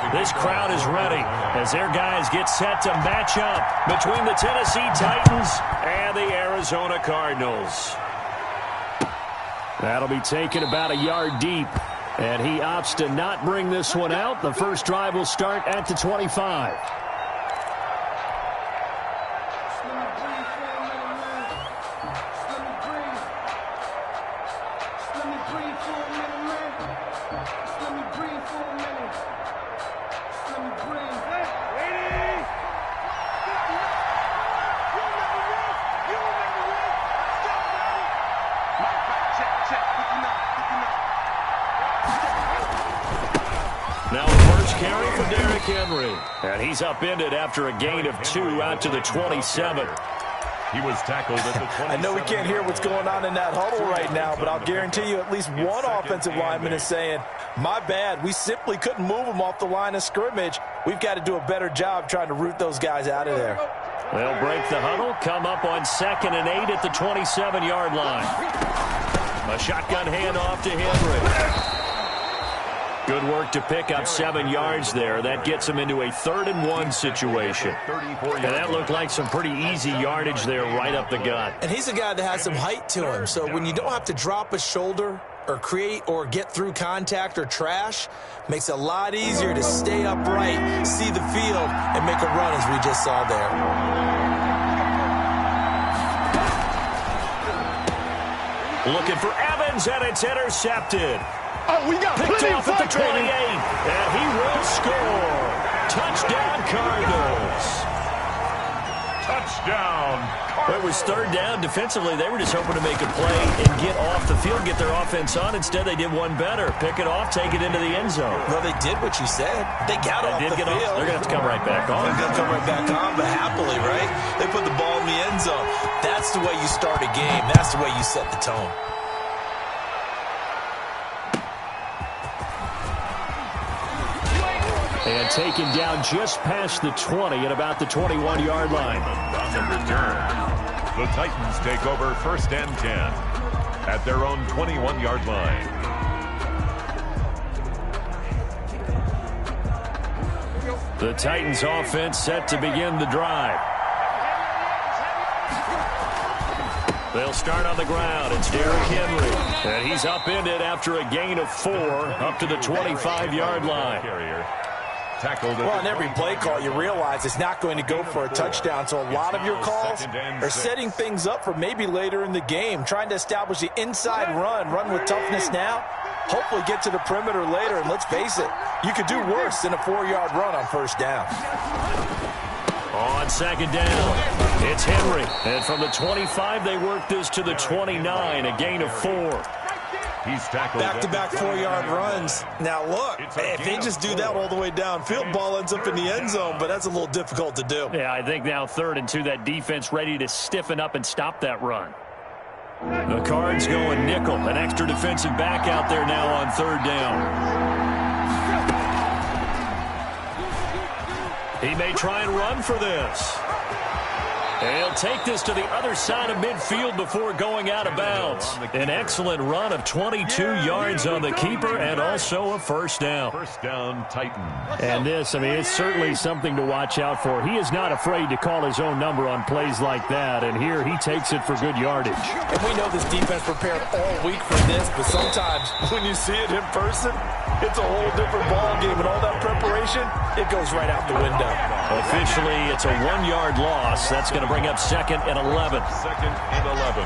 This crowd is ready as their guys get set to match up between the Tennessee Titans and the Arizona Cardinals. That'll be taken about a yard deep, and he opts to not bring this one out. The first drive will start at the 25. And he's upended after a gain of 2 out to the 27. He was tackled at the 27. I know we can't hear what's going on in that huddle right now, but I'll guarantee you at least one offensive lineman is saying, my bad, we simply couldn't move him off the line of scrimmage. We've got to do a better job trying to root those guys out of there. They'll break the huddle, come up on 2nd and 8 at the 27-yard line. A shotgun handoff to Henry. Good work to pick up 7 yards there. That gets him into a 3rd and 1 situation. And that looked like some pretty easy yardage there right up the gut. And he's a guy that has some height to him. So when you don't have to drop a shoulder or create or get through contact or trash, makes it a lot easier to stay upright, see the field, and make a run as we just saw there. Looking for Evans, and it's intercepted. Oh, we got picked off at the 28, baby. and he will score. Touchdown, Cardinals. Touchdown, Cardinals. It was 3rd down. Defensively, they were just hoping to make a play and get off the field, get their offense on. Instead, they did one better. Pick it off, take it into the end zone. Well, they did what you said. They got off the field. They're going to have to come right back on. They're going to come right back on, but happily, right? They put the ball in the end zone. That's the way you start a game. That's the way you set the tone. And taken down just past the 20 at about the 21-yard line. On the return, the Titans take over 1st and 10 at their own 21-yard line. The Titans offense set to begin the drive. They'll start on the ground. It's Derrick Henry. And he's upended after a gain of 4 up to the 25-yard line. Well, on every play call, you realize it's not going to go for a touchdown. So a lot of your calls are setting things up for maybe later in the game, trying to establish the inside run with toughness now, hopefully get to the perimeter later. And let's face it, you could do worse than a 4-yard run on 1st down. On 2nd down, it's Henry. And from the 25, they work this to the 29, a gain of 4. He's tackled. Back-to-back 4-yard runs. Now, look, if they just do that all the way downfield, ball ends up in the end zone, but that's a little difficult to do. Yeah, I think now 3rd and 2, that defense ready to stiffen up and stop that run. The Cards going nickel, an extra defensive back out there now on 3rd down. He may try and run for this. He'll take this to the other side of midfield before going out of bounds. An excellent run of 22 yards on the keeper and also a 1st down. 1st down, Titans. And this, I mean, it's certainly something to watch out for. He is not afraid to call his own number on plays like that, and here he takes it for good yardage. And we know this defense prepared all week for this, but sometimes when you see it in person, it's a whole different ball game, and all that preparation, it goes right out the window. Officially, it's a 1-yard loss. That's going to bring up 2nd and 11. 2nd and 11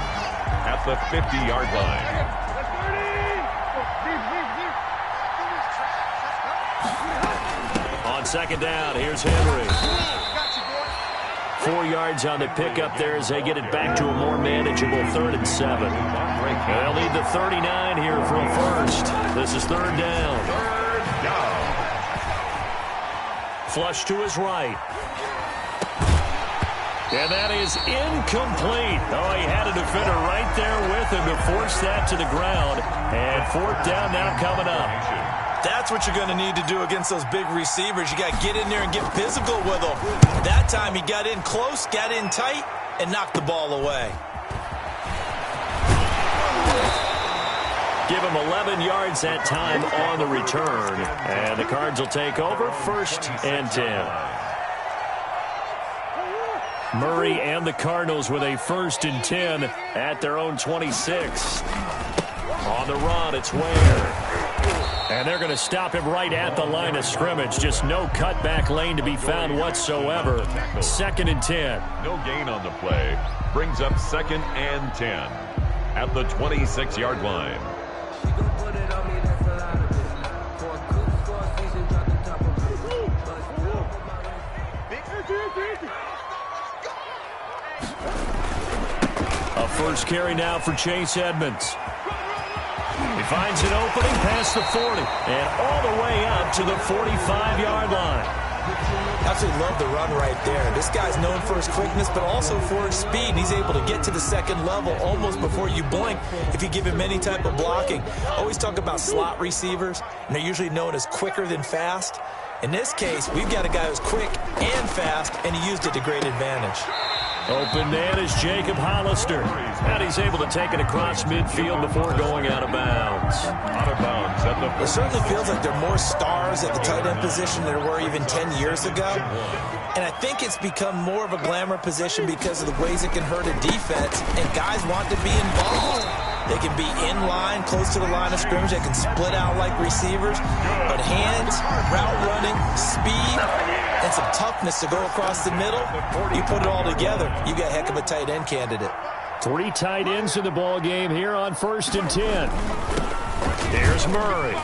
at the 50-yard line. On 2nd down, here's Henry. 4 yards on the pickup there as they get it back to a more manageable 3rd and 7. They'll need the 39 here for a 1st. This is 3rd down. Flush to his right. And that is incomplete. Oh, he had a defender right there with him to force that to the ground. And 4th down now coming up. That's what you're going to need to do against those big receivers. You got to get in there and get physical with them. That time he got in close, got in tight, and knocked the ball away. Give him 11 yards that time on the return. And the Cards will take over 1st and 10. Murray and the Cardinals with a 1st and 10 at their own 26. On the run, it's Ware. And they're going to stop him right at the line of scrimmage. Just no cutback lane to be found whatsoever. 2nd and 10. No gain on the play. Brings up 2nd and 10 at the 26-yard line. A first carry now for Chase Edmonds. He finds an opening past the 40 and all the way up to the 45-yard line. Absolutely love the run right there. This guy's known for his quickness, but also for his speed. And he's able to get to the 2nd level almost before you blink if you give him any type of blocking. Always talk about slot receivers, and they're usually known as quicker than fast. In this case, we've got a guy who's quick and fast, and he used it to great advantage. Open man is Jacob Hollister. And he's able to take it across midfield before going out of bounds. Out of bounds at the... It certainly feels like there are more stars at the tight end position than there were even 10 years ago. And I think it's become more of a glamour position because of the ways it can hurt a defense, and guys want to be involved. They can be in line, close to the line of scrimmage. They can split out like receivers. But hands, route running, speed, and some toughness to go across the middle, you put it all together, you got a heck of a tight end candidate. 3 tight ends in the ball game here on 1st and 10. Here's Murray.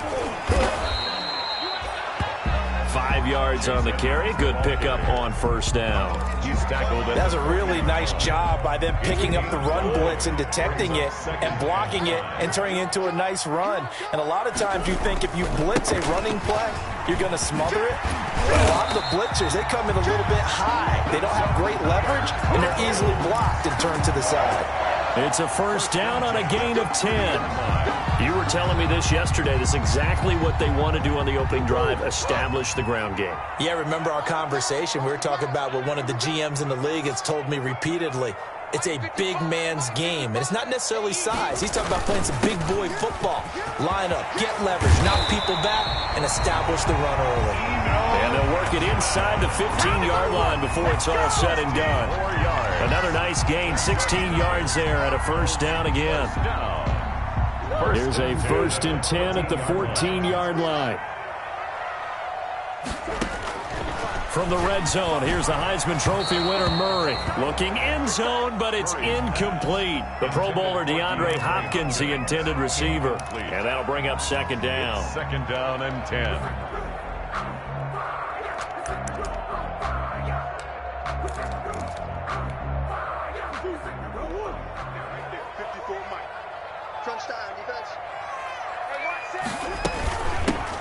5 yards on the carry. Good pickup on 1st down. He's tackled it. That's a really nice job by them picking up the run blitz and detecting it and blocking it and turning it into a nice run. And a lot of times you think if you blitz a running play, you're going to smother it. But a lot of the blitzers, they come in a little bit high. They don't have great leverage, and they're easily blocked and turned to the side. It's a 1st down on a gain of 10. You were telling me this yesterday. This is exactly what they want to do on the opening drive, establish the ground game. Yeah, remember our conversation. We were talking about what one of the GMs in the league has told me repeatedly. It's a big man's game, and it's not necessarily size. He's talking about playing some big boy football. Line up, get leverage, knock people back, and establish the run early. And they'll work it inside the 15-yard line before it's all said and done. Another nice gain, 16 yards there at a 1st down again. Here's a 1st and 10 at the 14-yard line. From the red zone, here's the Heisman Trophy winner, Murray. Looking end zone, but it's incomplete. The Pro Bowler DeAndre Hopkins, the intended receiver. And that'll bring up 2nd down. 2nd down and 10.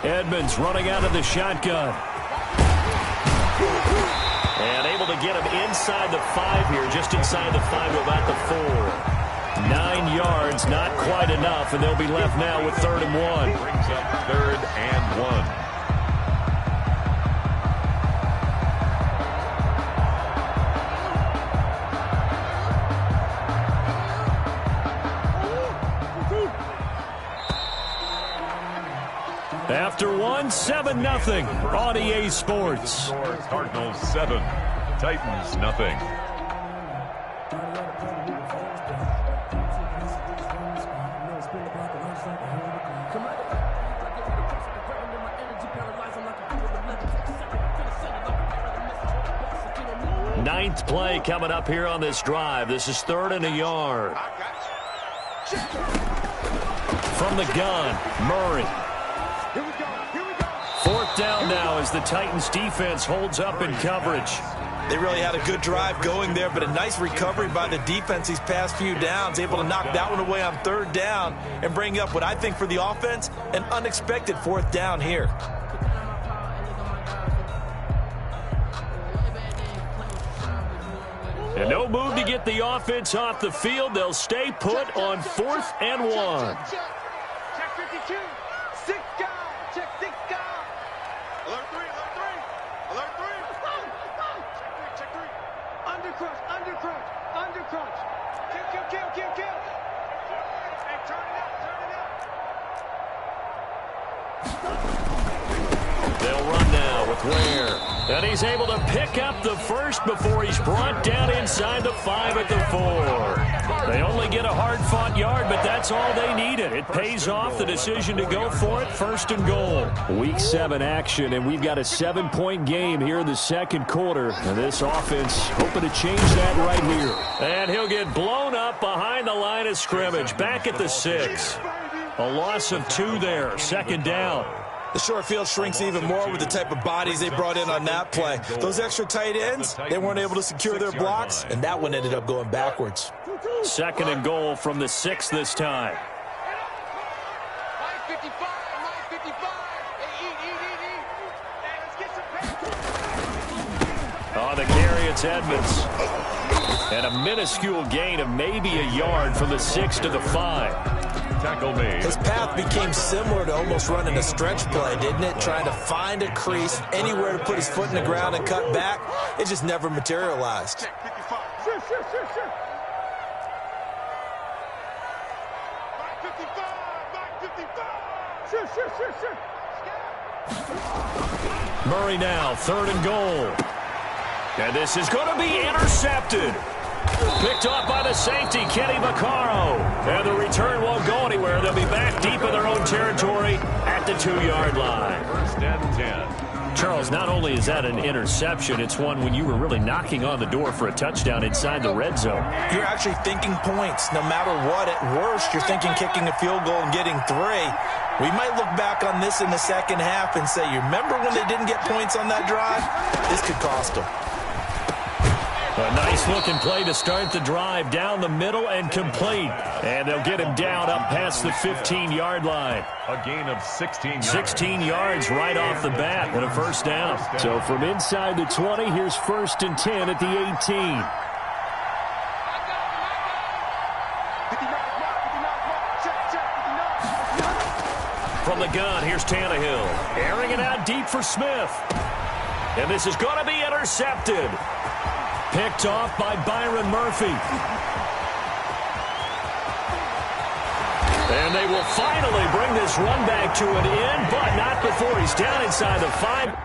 Edmonds running out of the shotgun. And able to get him inside the 5 here, just inside the 5 to about the 4. 9 yards, not quite enough, and they'll be left now with 3rd and 1. Brings up 3rd and 1. After 7-0 on EA Sports. Cardinals 7, Titans nothing. Ninth play coming up here on this drive. This is 3rd and a yard. From the gun, Murray. 4th down now as the Titans defense holds up in coverage. They really had a good drive going there, but a nice recovery by the defense these past few downs, able to knock that one away on 3rd down and bring up what I think for the offense, an unexpected 4th down here. And no move to get the offense off the field. They'll stay put on 4th and 1. Check 52. 6 guy. Check 6 guy. Alert 3. Alert 3. Check 3. Under crunch. Kill. Hey, turn it up. They'll run now with Ware. And he's able to pick up the first before he's brought down inside the 5 at the 4. They only get a hard-fought yard, but that's all they needed. It pays off the decision to go for it, 1st and goal. Week 7 action, and we've got a 7-point game here in the second quarter. And this offense hoping to change that right here. And he'll get blown up behind the line of scrimmage, back at the 6. A loss of 2 there, 2nd down. The short field shrinks even more with the type of bodies they brought in on that play. Those extra tight ends, they weren't able to secure their blocks, and that one ended up going backwards. 2nd and goal from the 6 this time. On the carry, it's Edmonds. And a minuscule gain of maybe a yard from the 6 to the 5. Tackle made. His path became similar to almost running a stretch play, didn't it? Trying to find a crease, anywhere to put his foot in the ground and cut back. It just never materialized. Murray now, 3rd and goal. And this is going to be intercepted. Picked off by the safety, Kenny Vaccaro. And the return won't go anywhere. They'll be back deep in their own territory at the 2-yard line. 1st and 10. Charles, not only is that an interception, it's one when you were really knocking on the door for a touchdown inside the red zone. You're actually thinking points. No matter what, at worst, you're thinking kicking a field goal and getting 3. We might look back on this in the second half and say, you remember when they didn't get points on that drive? This could cost them. A nice-looking play to start the drive down the middle and complete. And they'll get him down up past the 15-yard line. A gain of 16 yards. 16 yards right off the bat and a 1st down. So from inside the 20, here's 1st and 10 at the 18. From the gun, here's Tannehill. Airing it out deep for Smith. And this is going to be intercepted. Picked off by Byron Murphy. And they will finally bring this run back to an end, but not before he's down inside the 5.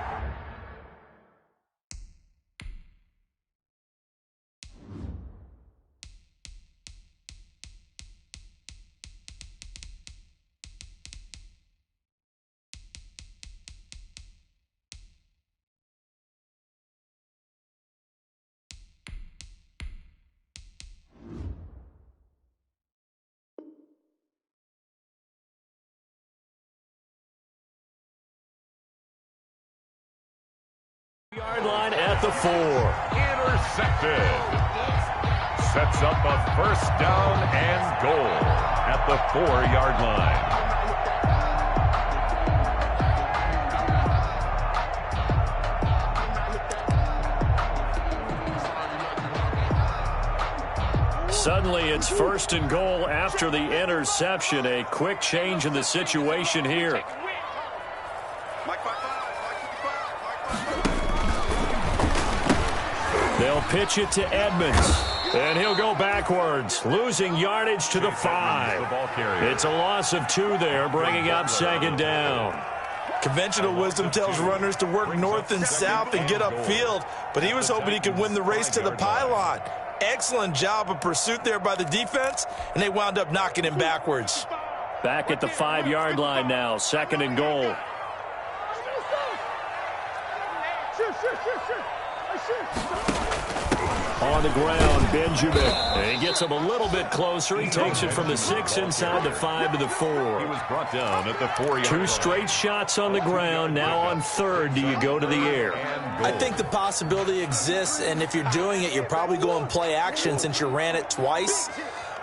Yard line at the 4. Intercepted. Sets up a 1st down and goal at the 4-yard line. Suddenly it's 1st and goal after the interception. A quick change in the situation here. They'll pitch it to Edmonds. And he'll go backwards, losing yardage to the 5. It's a loss of 2 there, bringing up 2nd down. Conventional wisdom tells runners to work north and south and get upfield, but he was hoping he could win the race to the pylon. Excellent job of pursuit there by the defense, and they wound up knocking him backwards. Back at the 5-yard line now, 2nd and goal. On the ground, Benjamin. And he gets him a little bit closer. He takes it from the 6 inside the 5 to the 4. He was brought down at the 4-yard line. 2 straight shots on the ground. Now on 3rd, do you go to the air? I think the possibility exists, and if you're doing it, you're probably going play action since you ran it twice.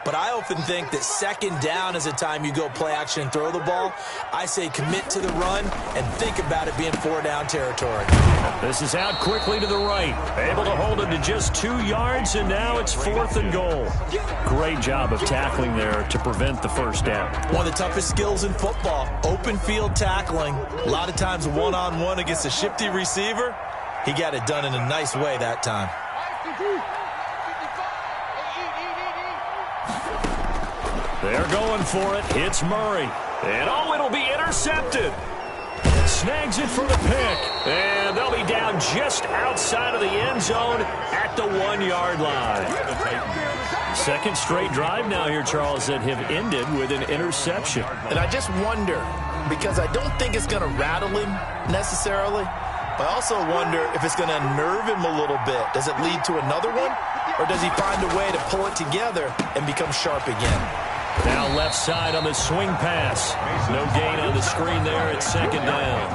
But I often think that 2nd down is the time you go play action and throw the ball. I say commit to the run and think about it being 4-down territory. This is out quickly to the right. Able to hold him to just 2 yards, and now it's 4th and goal. Great job of tackling there to prevent the 1st down. One of the toughest skills in football, open field tackling. A lot of times one-on-one against a shifty receiver. He got it done in a nice way that time. They're going for it. It's Murray. And, oh, it'll be intercepted. snags it for the pick. And they'll be down just outside of the end zone at the 1-yard line. Second straight drive now here, Charles, that have ended with an interception. And I just wonder, because I don't think it's going to rattle him necessarily, but I also wonder if it's going to unnerve him a little bit. Does it lead to another one, or does he find a way to pull it together and become sharp again? Now left side on the swing pass. No gain on the screen there. It's second down.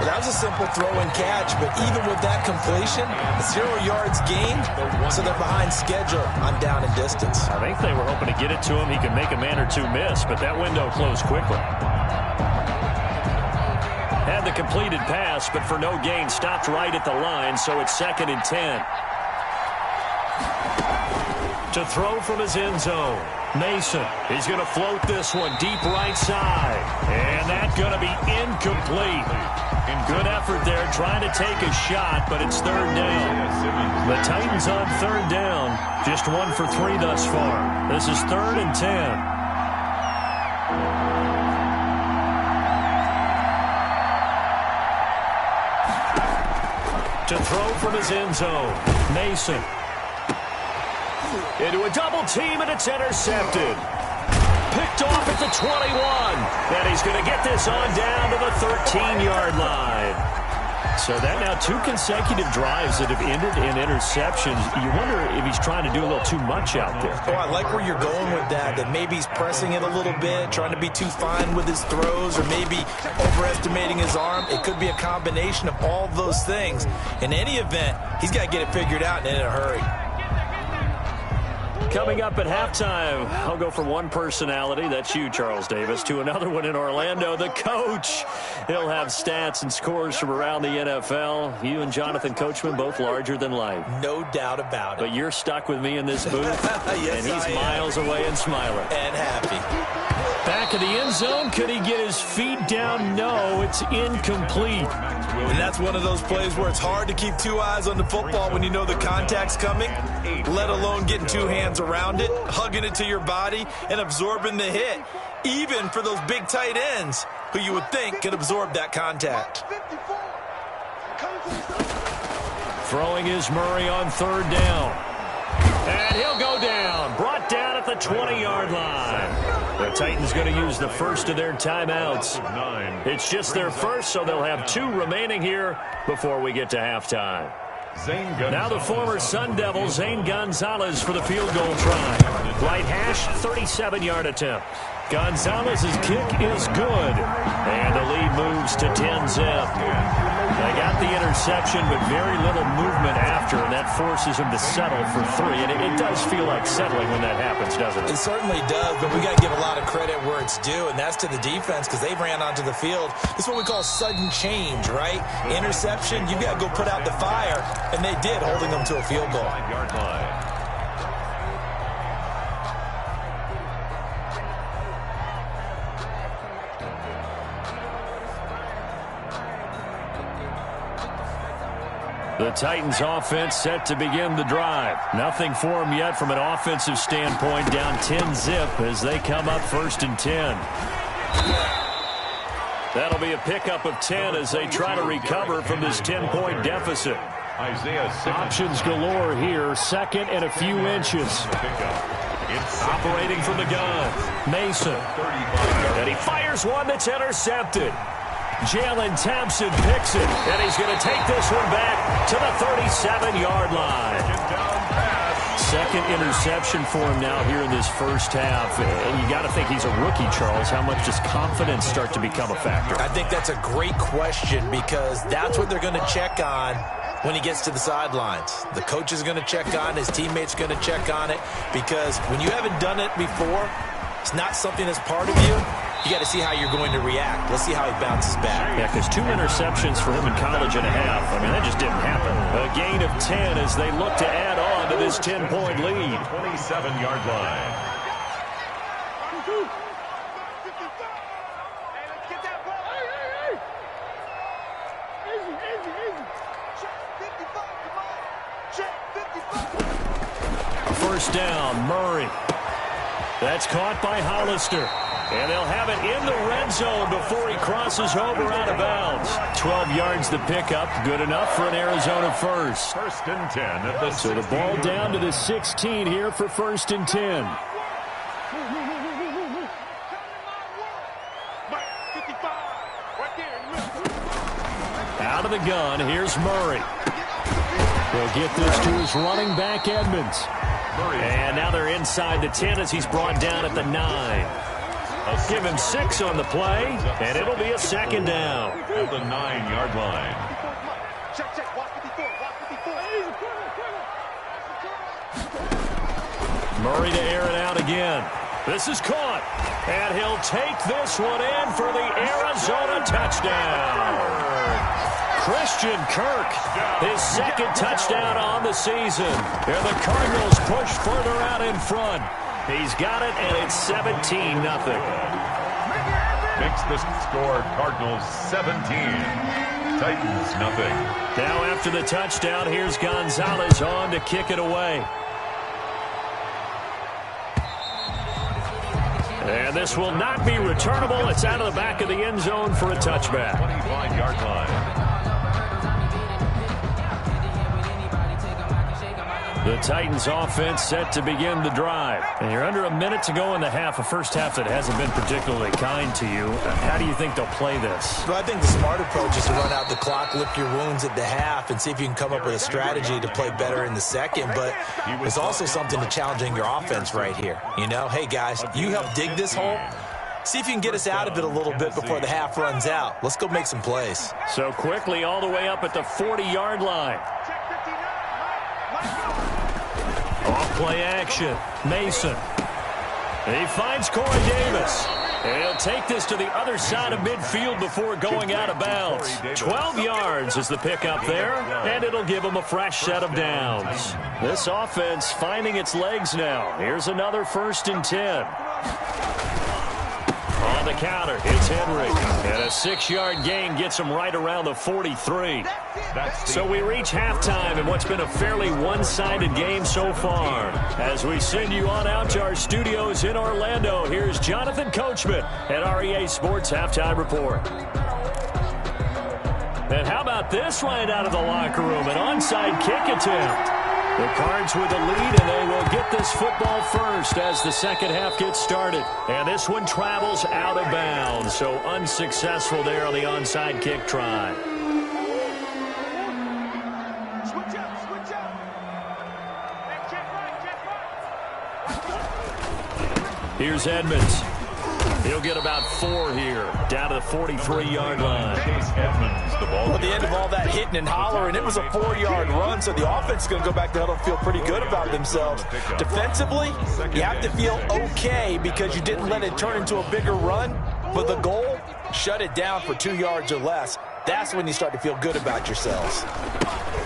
Well, that was a simple throw and catch, but even with that completion, 0 yards gained, so they're behind schedule on down and distance. I think they were hoping to get it to him. He could make a man or two miss, but that window closed quickly. Had the completed pass, but for no gain, stopped right at the line, so it's second and 10. To throw from his end zone. Mason, he's going to float this one deep right side. And that's going to be incomplete. Good effort there trying to take a shot, but it's third down. The Titans on third down. Just 1 for 3 thus far. This is third and 10. To throw from his end zone. Mason. Into a double team, and it's intercepted. Picked off at the 21. And he's going to get this on down to the 13-yard line. So that now 2 consecutive drives that have ended in interceptions. You wonder if he's trying to do a little too much out there. Oh, I like where you're going with that maybe he's pressing it a little bit, trying to be too fine with his throws, or maybe overestimating his arm. It could be a combination of all of those things. In any event, he's got to get it figured out and in a hurry. Coming up at halftime, I'll go from one personality, that's you, Charles Davis, to another one in Orlando, the coach. He'll have stats and scores from around the NFL. You and Jonathan Coachman, both larger than life. No doubt about it. But you're stuck with me in this booth, yes, and he's miles away and smiling. And happy. Back of the end zone, could he get his feet down? No, it's incomplete. And that's one of those plays where it's hard to keep 2 eyes on the football when you know the contact's coming, let alone getting 2 hands around it, hugging it to your body, and absorbing the hit, even for those big tight ends who you would think could absorb that contact. Throwing is Murray on third down. And he'll go down, brought down at the 20-yard line. The Titans going to use the first of their timeouts. It's just their first, so they'll have 2 remaining here before we get to halftime. Now the former Sun Devil, Zane Gonzalez, for the field goal try. Right hash, 37-yard attempt. Gonzalez's kick is good. And the lead moves to 10-zip. They got the interception, but very little movement after, and that forces him to settle for 3. And it does feel like settling when that happens, doesn't it? It certainly does, but we got to give a lot of credit where it's due, and that's to the defense, because they ran onto the field. This is what we call sudden change, right? Interception, you got to go put out the fire, and they did, holding them to a field goal. 5-yard line. The Titans offense set to begin the drive. Nothing for them yet from an offensive standpoint, down 10-zip as they come up first and 10. That'll be a pickup of 10 as they try to recover from this 10-point deficit. Options galore here, second and a few inches. Operating from the gun, Mason. And he fires one that's intercepted. Jalen Thompson picks it, and he's going to take this one back to the 37-yard line. Second interception for him now here in this first half. And you got to think he's a rookie, Charles. How much does confidence start to become a factor? I think that's a great question, because that's what they're going to check on when he gets to the sidelines. The coach is going to check on, his teammates are going to check on it, because when you haven't done it before, it's not something that's part of you. You got to see how you're going to react. Let's see how he bounces back. Yeah, because 2 interceptions for him in college and a half. I mean, that just didn't happen. A gain of 10 as they look to add on to this 10-point lead. 27-yard line. First down, Murray. That's caught by Hollister. And they'll have it in the red zone before he crosses over out of bounds. 12 yards to pick up. Good enough for an Arizona first. First and 10 at the 16. So the ball down to the 16 here for first and 10. Out of the gun, here's Murray. He'll get this to his running back, Edmonds. And now they're inside the 10 as he's brought down at the 9. Give him 6 on the play, and it'll be a second down. At the 9-yard line. Murray to air it out again. This is caught, and he'll take this one in for the Arizona touchdown. Christian Kirk, his second touchdown on the season. And the Cardinals push further out in front. He's got it, and it's 17-0. Makes the score Cardinals 17. Titans nothing. Now after the touchdown, here's Gonzalez on to kick it away. And this will not be returnable. It's out of the back of the end zone for a touchback. 25-yard line. The Titans offense set to begin the drive. And you're under a minute to go in the half, a first half that hasn't been particularly kind to you. How do you think they'll play this? Well, I think the smart approach is to run out the clock, lick your wounds at the half, and see if you can come up with a strategy to play better in the second. But there's also something to challenging your offense right here. You know, hey, guys, you help dig this hole. See if you can get us out of it a little bit before the half runs out. Let's go make some plays. So quickly all the way up at the 40-yard line. Off-play action. Mason. He finds Corey Davis. And he'll take this to the other side of midfield before going out of bounds. 12 yards is the pickup there, and it'll give him a fresh set of downs. This offense finding its legs now. Here's another first and 10. On the counter, it's Henry. And a 6-yard gain gets him right around the 43. So we reach halftime in what's been a fairly one-sided game so far. As we send you on out to our studios in Orlando, here's Jonathan Coachman at REA Sports Halftime Report. And how about this right out of the locker room? An onside kick attempt. The Cards with the lead, and they will get this football first as the second half gets started. And this one travels out of bounds, so unsuccessful there on the onside kick try. Switch up, switch up. Hey, check right. Here's Edmonds. He'll get about 4 here, down to the 43-yard line. Edmonds, the ball. At the end of all that hitting and hollering, it was a 4-yard run, so the offense is going to go back to huddle and feel pretty good about themselves. Defensively, you have to feel okay because you didn't let it turn into a bigger run, but the goal, shut it down for 2 yards or less. That's when you start to feel good about yourselves.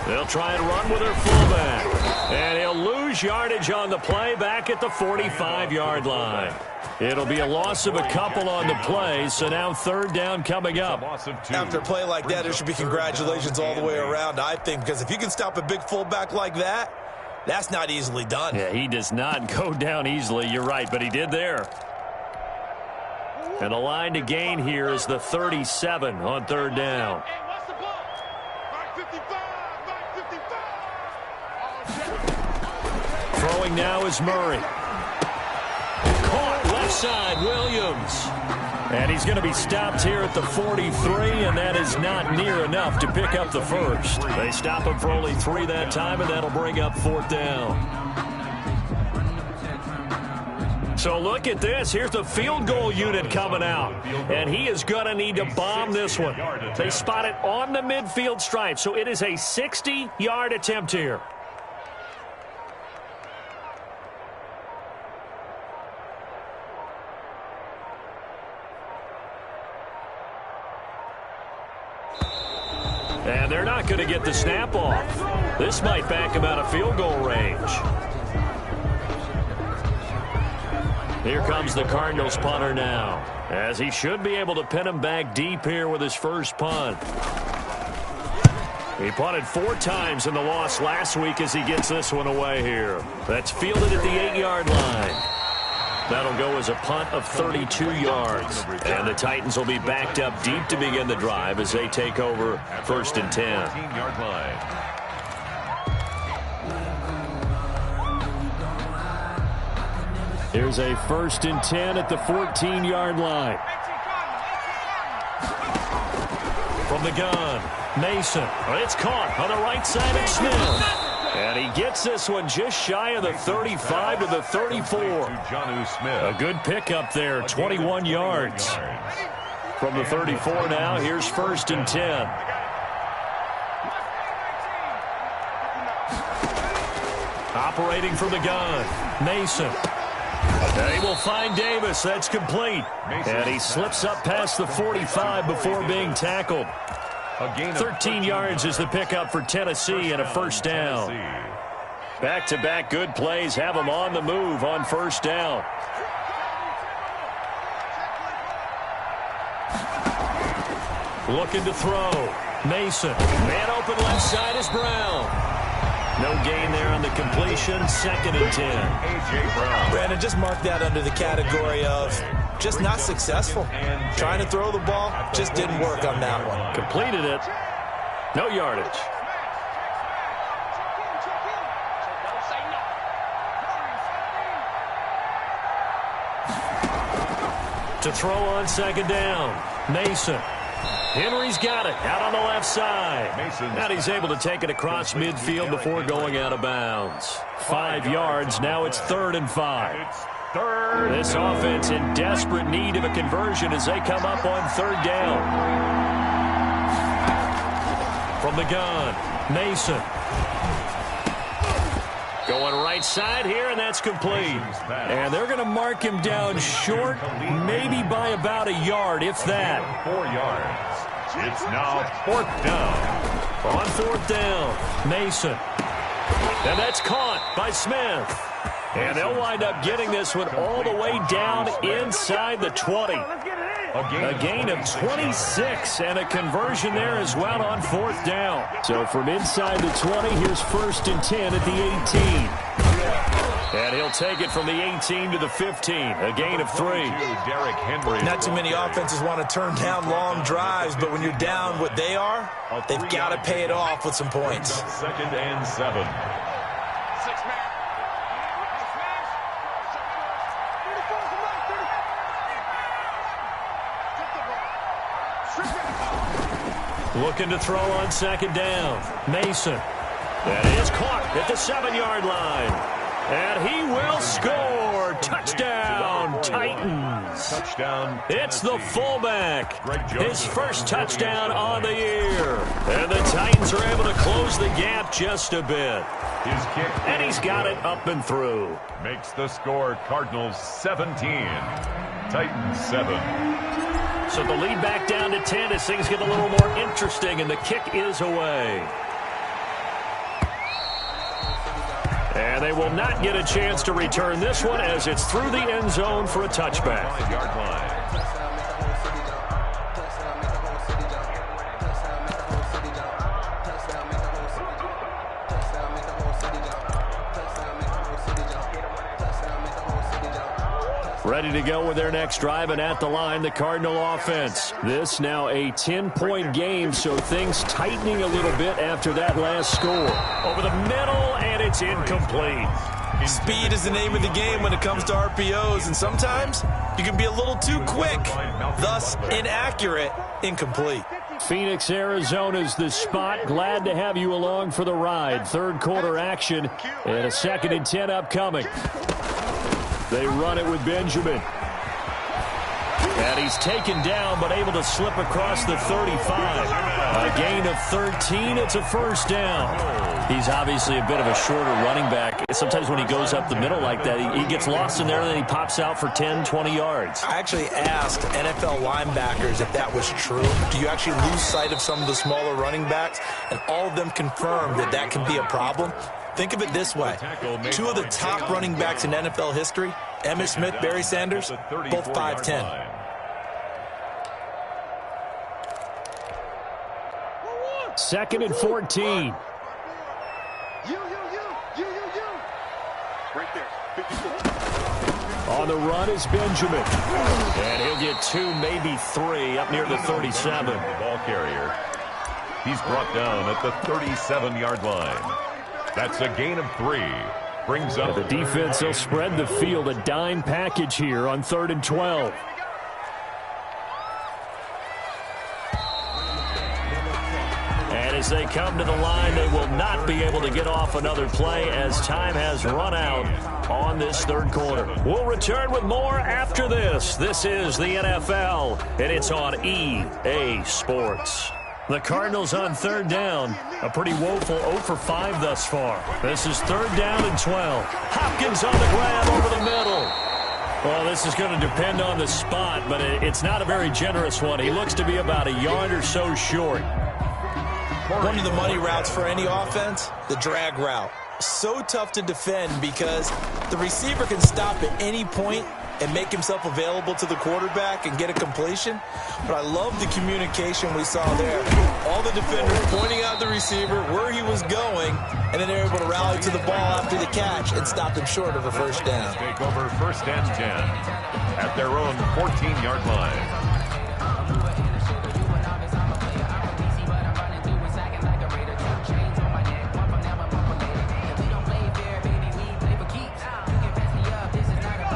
They'll try and run with their fullback. And he'll lose yardage on the play back at the 45-yard line. It'll be a loss of a couple on the play, so now third down coming up. After a play like that, there should be congratulations all the way around, I think, because if you can stop a big fullback like that, that's not easily done. Yeah, he does not go down easily, you're right, but he did there. And the line to gain here is the 37 on third down. Hey, what's the ball? 55. Throwing now is Murray. Caught left side, Williams. And he's going to be stopped here at the 43, and that is not near enough to pick up the first. They stop him for only 3 that time, and that'll bring up fourth down. So look at this. Here's the field goal unit coming out. And he is going to need to bomb this one. They spot it on the midfield stripe. So it is a 60-yard attempt here. And they're not going to get the snap off. This might back him out of field goal range. Here comes the Cardinals punter now, as he should be able to pin him back deep here with his first punt. He punted 4 times in the loss last week as he gets this one away here. That's fielded at the 8-yard line. That'll go as a punt of 32 yards. And the Titans will be backed up deep to begin the drive as they take over 1st and 10. 14-yard line. Here's a 1st and 10 at the 14-yard line. From the gun, Mason. It's caught on the right side of Smith. And he gets this one just shy of the 35 to the 34. A good pickup there, 21 yards. From the 34 now, here's 1st and 10. Operating from the gun, Mason. They will find Davis. That's complete. And he slips up past the 45 before being tackled. 13 yards is the pickup for Tennessee and a 1st down. Back-to-back good plays have them on the move on 1st down. Looking to throw. Mason. Man open left side is Brown. No gain there on the completion. 2nd and 10. A.J. Brown. Brandon, just mark that under the category of just not successful. Trying to throw the ball, just didn't work on that one. Completed it. No yardage. To throw on 2nd down. Mason. Henry's got it out on the left side. And he's able to take it across midfield before going out of bounds. 5 yards. Now it's 3rd and 5. This offense in desperate need of a conversion as they come up on 3rd down. From the gun, Mason. Going right side here, and that's complete. And they're going to mark him down short, maybe by about a yard, if that. 4 yards. It's now 4th down. On 4th down, Mason. And that's caught by Smith. And they'll wind up getting this one all the way down inside the 20. A gain of 26 and a conversion there as well on 4th down. So from inside the 20, here's 1st and 10 at the 18. And he'll take it from the 18 to the 15. A gain of 3. Derrick Henry. Not too many offenses want to turn down long drives, but when you're down what they are, they've got to pay it off with some points. 2nd and 7. Looking to throw on 2nd down. Mason. That is caught at the 7-yard line. And he will score. Touchdown, Titans. Touchdown. It's the fullback. His 1st touchdown on the year. And the Titans are able to close the gap just a bit. His kick. And he's got it up and through. Makes the score Cardinals 17. Titans 7. So the lead back down to 10 as things get a little more interesting, and the kick is away. And they will not get a chance to return this one as it's through the end zone for a touchback. 5-yard line. Ready to go with their next drive, and at the line, the Cardinal offense. This now a 10-point game, so things tightening a little bit after that last score. Over the middle, and it's incomplete. Speed is the name of the game when it comes to RPOs, and sometimes you can be a little too quick, thus inaccurate, incomplete. Phoenix, Arizona's the spot. Glad to have you along for the ride. 3rd quarter action, and a 2nd and 10 upcoming. They run it with Benjamin. And he's taken down, but able to slip across the 35. A gain of 13. It's a 1st down. He's obviously a bit of a shorter running back. Sometimes when he goes up the middle like that, he gets lost in there, and then he pops out for 10, 20 yards. I actually asked NFL linebackers if that was true. Do you actually lose sight of some of the smaller running backs? And all of them confirmed that that can be a problem. Think of it this way. 2 of the top running backs in NFL history, Emmitt Smith, Barry Sanders, both 5'10". 2nd and 14. You. Right there. 54. On the run is Benjamin. And he'll get 2, maybe 3 up near the 37. The ball carrier. He's brought down at the 37-yard line. That's a gain of 3. Brings up the defense. Will spread the field, a dime package here on 3rd and 12. And as they come to the line, they will not be able to get off another play as time has run out on this 3rd quarter. We'll return with more after this. This is the NFL, and it's on EA Sports. The Cardinals on 3rd down. A pretty woeful 0 for 5 thus far. This is 3rd down and 12. Hopkins on the grab over the middle. Well, this is going to depend on the spot, but it's not a very generous one. He looks to be about a yard or so short. One of the money routes for any offense, the drag route. So tough to defend because the receiver can stop at any point and make himself available to the quarterback and get a completion. But I love the communication we saw there. All the defenders pointing out the receiver, where he was going, and then they're able to rally to the ball after the catch and stop him short of a first down. Take over 1st and 10 at their own 14-yard line.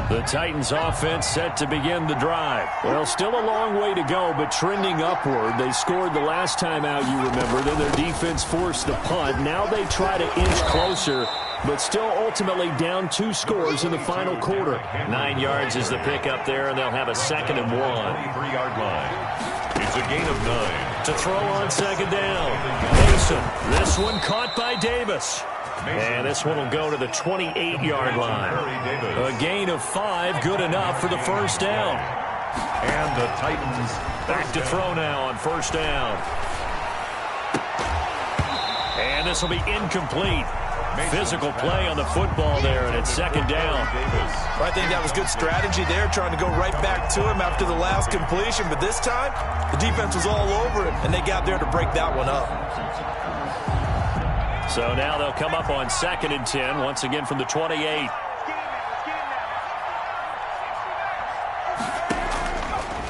The Titans offense set to begin the drive. Well, still a long way to go, but trending upward. They scored the last time out, you remember. Then their defense forced the punt. Now they try to inch closer, but still ultimately down 2 scores in the final quarter. 9 yards is the pickup there, and they'll have a 2nd and 1. 23-yard line. It's a gain of 9. To throw on 2nd down. Mason. This one caught by Davis. And this one will go to the 28-yard line. A gain of 5, good enough for the first down. And the Titans back to throw now on 1st down. And this will be incomplete. Physical play on the football there, and it's 2nd down. I think that was good strategy there, trying to go right back to him after the last completion. But this time, the defense was all over him, and they got there to break that one up. So now they'll come up on 2nd and 10, once again from the 28.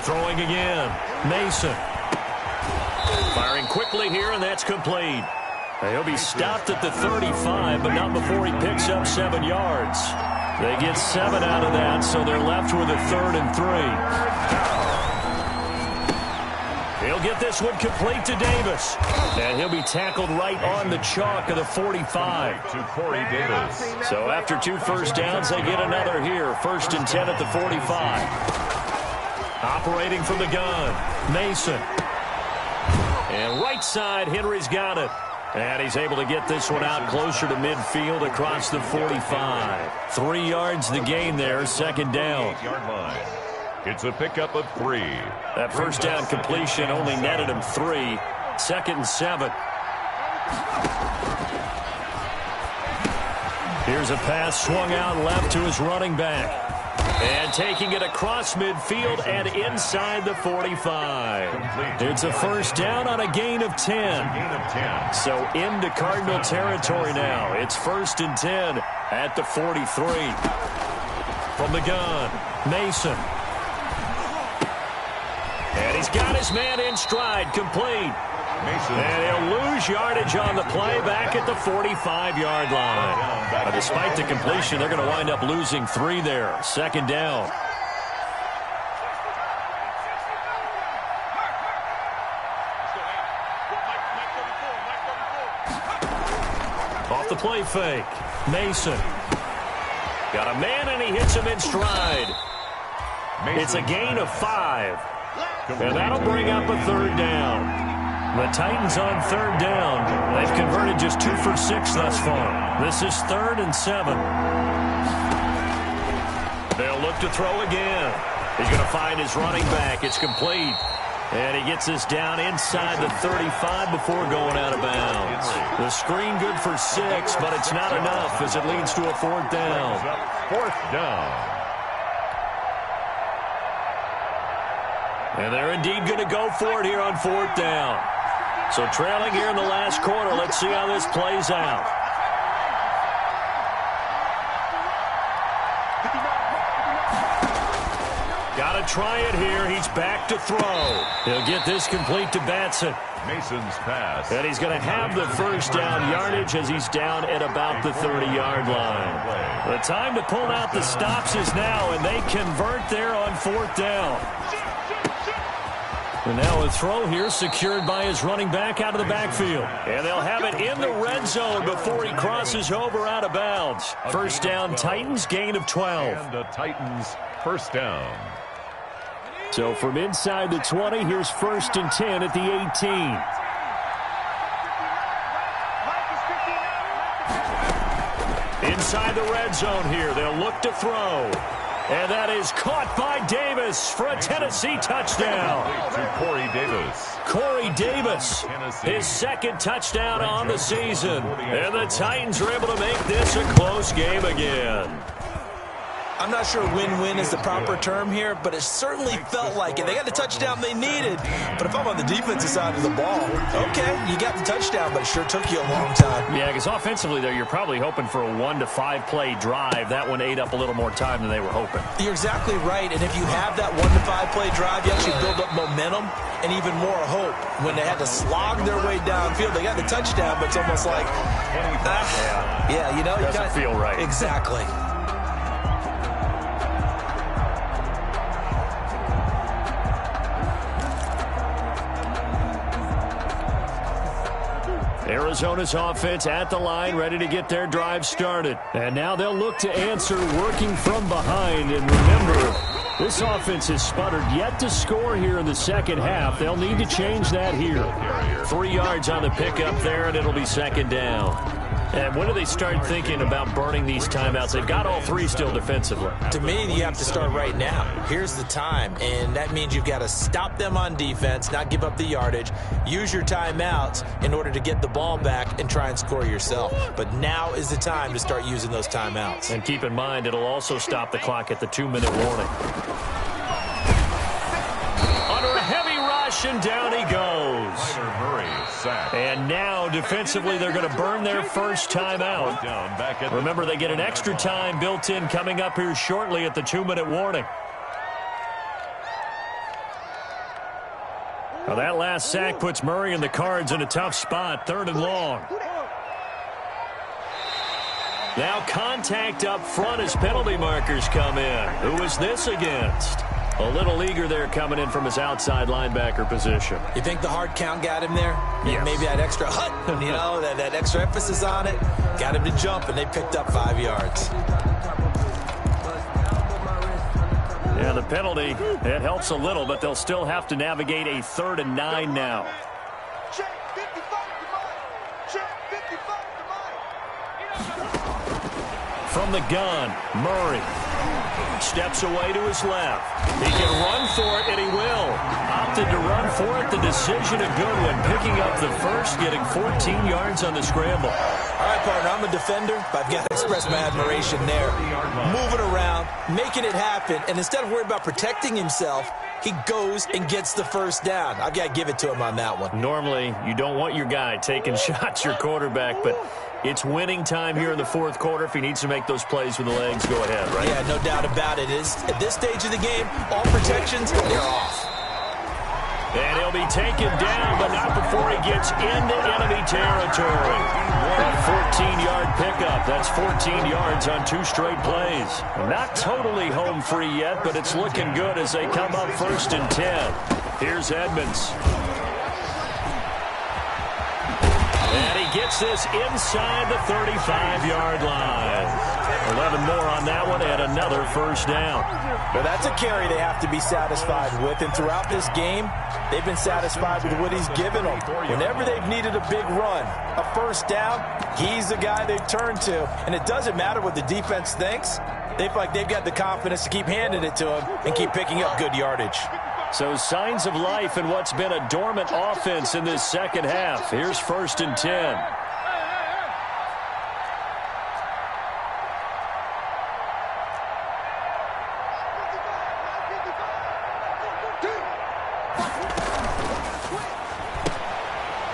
Throwing again. Mason. Firing quickly here, and that's complete. He'll be stopped at the 35, but not before he picks up 7 yards. They get 7 out of that, so they're left with a 3rd and 3. He'll get this one complete to Davis. And he'll be tackled right on the chalk of the 45. To Corey Davis. So after 2 first downs, they get another here. 1st and 10 at the 45. Operating from the gun, Mason. And right side, Henry's got it. And he's able to get this one out closer to midfield across the 45. 3 yards the gain there, 2nd down. 8-yard line. It's a pickup of 3. That first down completion only netted him 3. 2nd and 7. Here's a pass swung out left to his running back. And taking it across midfield and inside the 45. It's a first down on a gain of 10. So into Cardinal territory now. It's 1st and 10 at the 43. From the gun, Mason. And he's got his man in stride, complete. And he'll lose yardage on the play back at the 45-yard line. Despite the completion, they're going to wind up losing 3 there. 2nd down. Off the play fake. Mason. Got a man, and he hits him in stride. It's a gain of 5. And that'll bring up a 3rd down. The Titans on 3rd down. They've converted just 2 for 6 thus far. This is 3rd and 7. They'll look to throw again. He's going to find his running back. It's complete. And he gets this down inside the 35 before going out of bounds. The screen good for 6, but it's not enough as it leads to a 4th down. 4th down. And they're indeed going to go for it here on 4th down. So trailing here in the last quarter. Let's see how this plays out. Got to try it here. He's back to throw. He'll get this complete to Batson. Mason's pass. And he's going to have the first down yardage as he's down at about the 30-yard line. The time to pull out the stops is now, and they convert there on 4th down. And now a throw here secured by his running back out of the backfield. And they'll have it in the red zone before he crosses over out of bounds. First down, Titans, gain of 12. And the Titans, first down. So from inside the 20, here's 1st and 10 at the 18. Inside the red zone here, they'll look to throw. And that is caught by Davis for a Tennessee touchdown. To Corey Davis. Corey Davis, his 2nd touchdown on the season. And the Titans are able to make this a close game again. I'm not sure win-win is the proper term here, but it certainly felt like it. They got the touchdown they needed. But if I'm on the defensive side of the ball, okay, you got the touchdown, but it sure took you a long time. Yeah, because offensively, there, you're probably hoping for a 1 to 5 play drive. That one ate up a little more time than they were hoping. You're exactly right, and if you have that 1 to 5 play drive, you actually build up momentum and even more hope. When they had to slog their way downfield, they got the touchdown, but it's almost like, yeah, you know, doesn't feel right. Exactly. Arizona's offense at the line, ready to get their drive started. And now they'll look to answer working from behind. And remember, this offense has sputtered yet to score here in the second half. They'll need to change that here. 3 yards on the pickup there, and it'll be 2nd down. And when do they start thinking about burning these timeouts? They've got all 3 still defensively. To me, you have to start right now. Here's the time, and that means you've got to stop them on defense, not give up the yardage, use your timeouts in order to get the ball back and try and score yourself. But now is the time to start using those timeouts. And keep in mind, it'll also stop the clock at the 2-minute warning. Under a heavy rush, and down he goes. And now, defensively, they're going to burn their first timeout. Remember, they get an extra time built in coming up here shortly at the 2-minute warning. Now, that last sack puts Murray and the Cards in a tough spot, 3rd and long. Now contact up front as penalty markers come in. Who is this against? A little eager there coming in from his outside linebacker position. You think the hard count got him there? Yes. Maybe that extra you know, that extra emphasis on it. Got him to jump, and they picked up 5 yards. Yeah, the penalty, it helps a little, but they'll still have to navigate a 3rd and 9 now. Check 55 to mine. Check 55 to mine. From the gun, Murray steps away to his left. He can run for it, and he will. Opted to run for it. The decision a good one. Picking up the first, getting 14 yards on the scramble. All right, partner, I'm a defender, but I've got to express my admiration there. Moving around, making it happen, and instead of worrying about protecting himself, he goes and gets the first down. I've got to give it to him on that one. Normally, you don't want your guy taking shots, your quarterback, but it's winning time here in the 4th quarter. If he needs to make those plays with the legs, go ahead, right? Yeah, no doubt about it. At this stage of the game, all protections, they're off. And he'll be taken down, but not before he gets into enemy territory. A 14-yard pickup. That's 14 yards on 2 straight plays. Not totally home free yet, but it's looking good as they come up 1st and 10. Here's Edmonds. And he gets this inside the 35-yard line. 11 more on that one and another first down. Well, that's a carry they have to be satisfied with. And throughout this game, they've been satisfied with what he's given them. Whenever they've needed a big run, a first down, he's the guy they've turned to. And it doesn't matter what the defense thinks. They feel like they've got the confidence to keep handing it to him and keep picking up good yardage. So signs of life in what's been a dormant offense in this second half. Here's 1st and 10.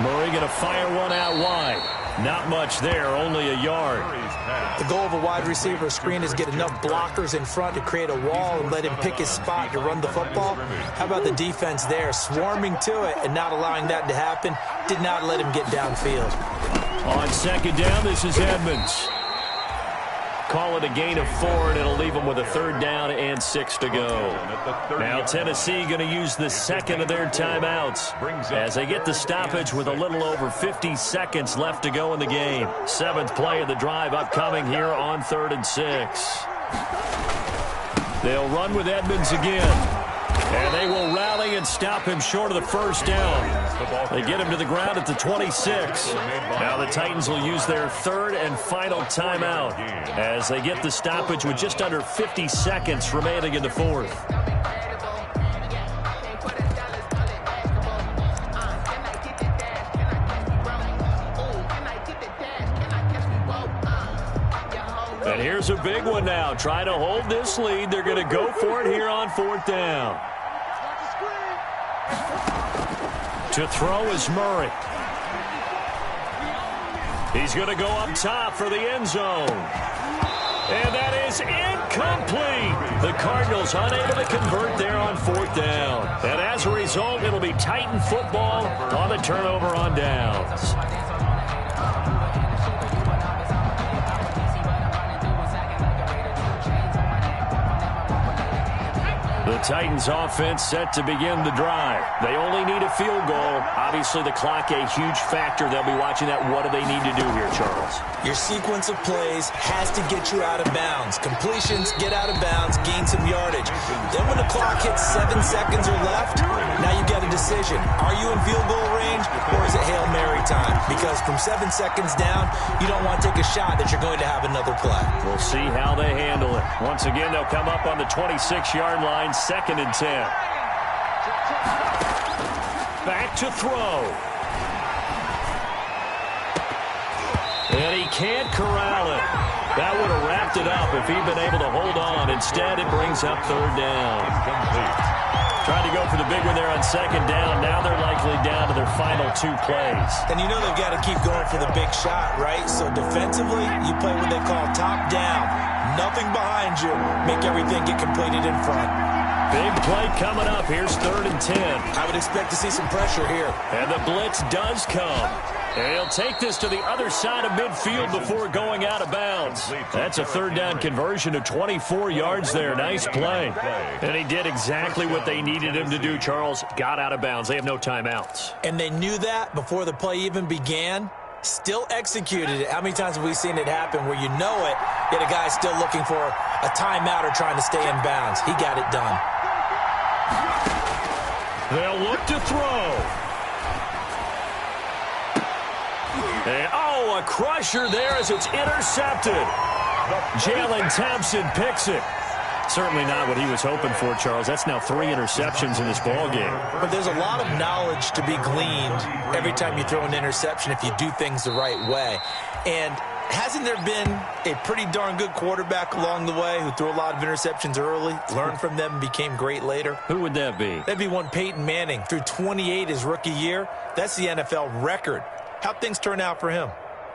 Murray going to fire one out wide. Not much there, only a yard. The goal of a wide receiver screen is get enough blockers in front to create a wall and let him pick his spot to run the football. How about the defense there, swarming to it and not allowing that to happen? Did not let him get downfield. On second down, this is Edmonds. Call it a gain of 4, and it'll leave them with a 3rd down and 6 to go. Now Tennessee going to use the second of their timeouts as they get the stoppage with a little over 50 seconds left to go in the game. 7th play of the drive upcoming here on 3rd and 6. They'll run with Edmonds again. And they will rally and stop him short of the 1st down. They get him to the ground at the 26. Now the Titans will use their 3rd and final timeout as they get the stoppage with just under 50 seconds remaining in the 4th. And here's a big one now. Trying to hold this lead. They're going to go for it here on 4th down. To throw is Murray. He's going to go up top for the end zone. And that is incomplete. The Cardinals unable to convert there on 4th down. And as a result, it'll be Titan football on the turnover on downs. The Titans offense set to begin the drive. They only need a field goal. Obviously, the clock a huge factor. They'll be watching that. What do they need to do here, Charles? Your sequence of plays has to get you out of bounds. Completions, get out of bounds, gain some yardage. Then when the clock hits 7 seconds or left, now you got a decision. Are you in field goal range or is it Hail Mary time? Because from 7 seconds down, you don't want to take a shot that you're going to have another play. We'll see how they handle it. Once again, they'll come up on the 26-yard line. 2nd and 10. Back to throw. And he can't corral it. That would have wrapped it up if he'd been able to hold on. Instead, it brings up 3rd down. Tried to go for the big one there on 2nd down. Now they're likely down to their final 2 plays. And you know they've got to keep going for the big shot, right? So defensively, you play what they call top down. Nothing behind you. Make everything get completed in front. Big play coming up. Here's 3rd and 10. I would expect to see some pressure here. And the blitz does come. And he'll take this to the other side of midfield before going out of bounds. That's a 3rd down conversion of 24 yards there. Nice play. And he did exactly what they needed him to do, Charles. Got out of bounds. They have no timeouts. And they knew that before the play even began. Still executed it. How many times have we seen it happen where you know it, yet a guy's still looking for a timeout or trying to stay in bounds? He got it done. They'll look to throw. And, oh, a crusher there as it's intercepted. Jalen Thompson picks it. Certainly not what he was hoping for, Charles. That's now 3 interceptions in this ball game. But there's a lot of knowledge to be gleaned every time you throw an interception if you do things the right way. And hasn't there been a pretty darn good quarterback along the way who threw a lot of interceptions early, learned from them, and became great later? Who would that be? That'd be one Peyton Manning. Threw 28 his rookie year. That's the NFL record. How'd things turn out for him?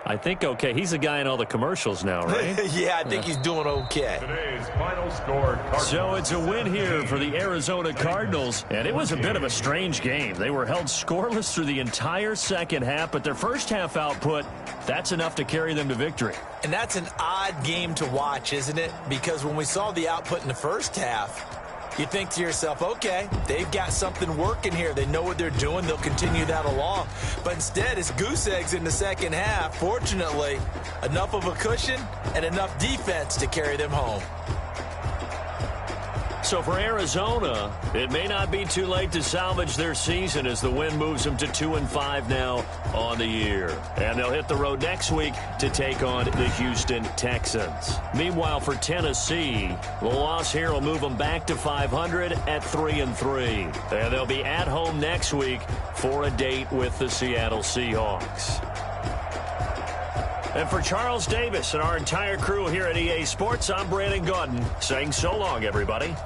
I think okay. He's a guy in all the commercials now, right? Yeah, I think he's doing okay. Today's final score, so it's a win here for the Arizona Cardinals, and it was a bit of a strange game. They were held scoreless through the entire second half, but their first half output, that's enough to carry them to victory. And that's an odd game to watch, isn't it? Because when we saw the output in the first half, you think to yourself, okay, they've got something working here. They know what they're doing. They'll continue that along. But instead, it's goose eggs in the second half. Fortunately, enough of a cushion and enough defense to carry them home. So for Arizona, it may not be too late to salvage their season as the win moves them to 2-5 now on the year. And they'll hit the road next week to take on the Houston Texans. Meanwhile, for Tennessee, the loss here will move them back to 500 at 3-3. And they'll be at home next week for a date with the Seattle Seahawks. And for Charles Davis and our entire crew here at EA Sports, I'm Brandon Gaudin saying so long, everybody.